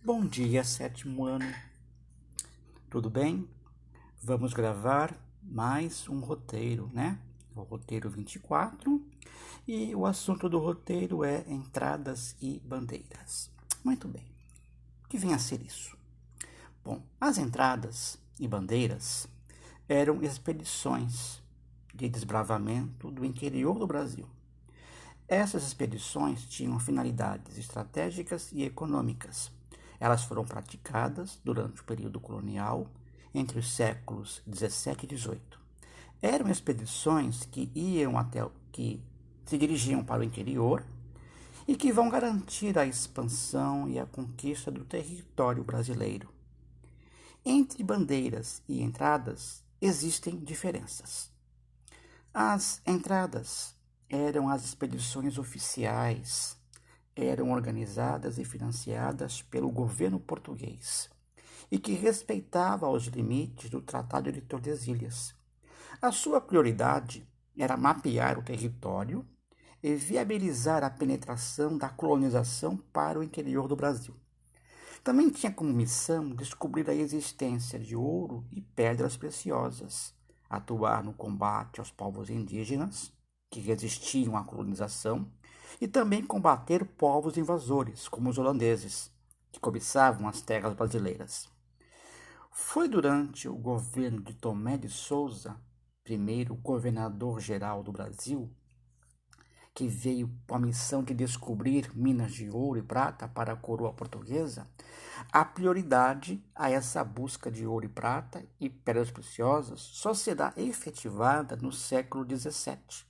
Bom dia, sétimo ano. Tudo bem? Vamos gravar mais um roteiro, né? O roteiro 24. E o assunto do roteiro é entradas e bandeiras. Muito bem. O que vem a ser isso? Bom, as entradas e bandeiras eram expedições de desbravamento do interior do Brasil. Essas expedições tinham finalidades estratégicas e econômicas. Elas foram praticadas durante o período colonial, entre os séculos 17 e 18. Eram expedições que se dirigiam para o interior e que vão garantir a expansão e a conquista do território brasileiro. Entre bandeiras e entradas existem diferenças. As entradas eram as expedições oficiais, eram organizadas e financiadas pelo governo português e que respeitava os limites do Tratado de Tordesilhas. A sua prioridade era mapear o território e viabilizar a penetração da colonização para o interior do Brasil. Também tinha como missão descobrir a existência de ouro e pedras preciosas, atuar no combate aos povos indígenas que resistiam à colonização e também combater povos invasores, como os holandeses, que cobiçavam as terras brasileiras. Foi durante o governo de Tomé de Souza, primeiro governador-geral do Brasil, que veio com a missão de descobrir minas de ouro e prata para a coroa portuguesa, a prioridade a essa busca de ouro e prata e pedras preciosas só será efetivada no século XVII,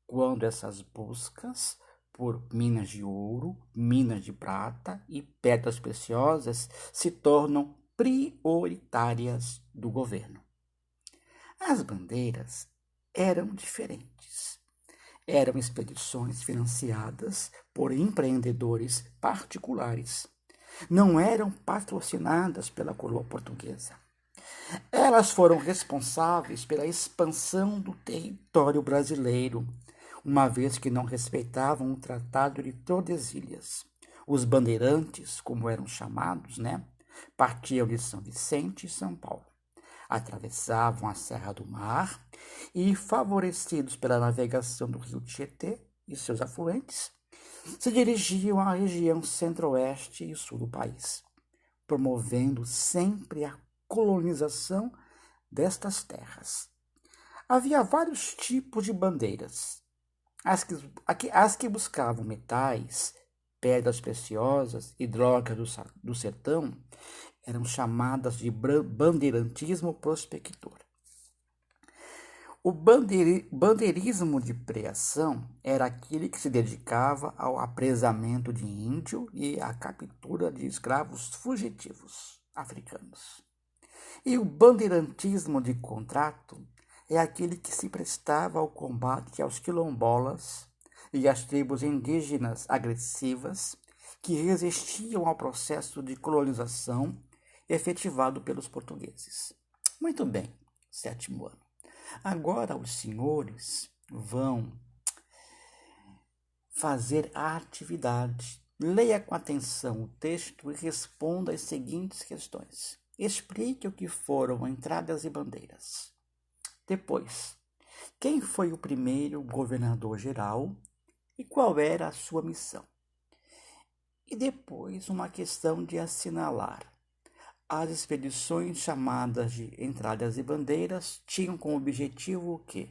quando essas buscas por minas de ouro, minas de prata e pedras preciosas se tornam prioritárias do governo. As bandeiras eram diferentes. Eram expedições financiadas por empreendedores particulares. Não eram patrocinadas pela coroa portuguesa. Elas foram responsáveis pela expansão do território brasileiro, uma vez que não respeitavam o Tratado de Tordesilhas. Os bandeirantes, como eram chamados, partiam de São Vicente e São Paulo. Atravessavam a Serra do Mar e, favorecidos pela navegação do rio Tietê e seus afluentes, se dirigiam à região centro-oeste e sul do país, promovendo sempre a colonização destas terras. Havia vários tipos de bandeiras. As que buscavam metais, pedras preciosas e drogas do sertão eram chamadas de bandeirantismo prospector. O bandeirismo de preação era aquele que se dedicava ao apresamento de índio e à captura de escravos fugitivos africanos. E o bandeirantismo de contrato é aquele que se prestava ao combate aos quilombolas e às tribos indígenas agressivas que resistiam ao processo de colonização efetivado pelos portugueses. Muito bem, sétimo ano. Agora os senhores vão fazer a atividade. Leia com atenção o texto e responda as seguintes questões. Explique o que foram entradas e bandeiras. Depois, quem foi o primeiro governador-geral e qual era a sua missão? E depois, uma questão de assinalar. As expedições chamadas de entradas e bandeiras tinham como objetivo o quê?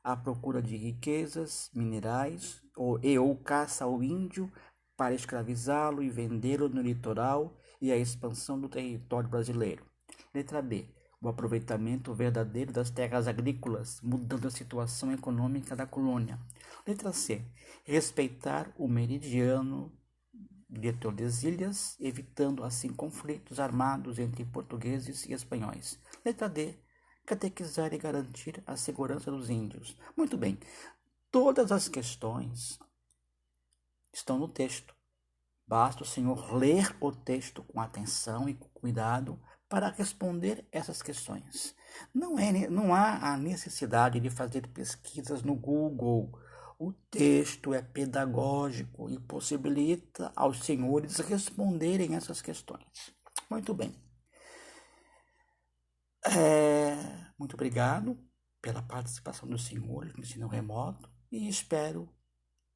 A procura de riquezas, minerais ou caça ao índio para escravizá-lo e vendê-lo no litoral e a expansão do território brasileiro. Letra B. O aproveitamento verdadeiro das terras agrícolas, mudando a situação econômica da colônia. Letra C. Respeitar o meridiano de Tordesilhas, evitando assim conflitos armados entre portugueses e espanhóis. Letra D. Catequizar e garantir a segurança dos índios. Muito bem, todas as questões estão no texto. Basta o senhor ler o texto com atenção e com cuidado para responder essas questões. Não há a necessidade de fazer pesquisas no Google O texto é pedagógico e possibilita aos senhores responderem essas questões. Muito bem. Muito obrigado pela participação dos senhores no ensino remoto e espero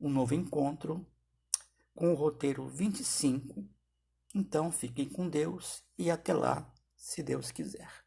um novo encontro com o roteiro 25. Então, fiquem com Deus e até lá, se Deus quiser.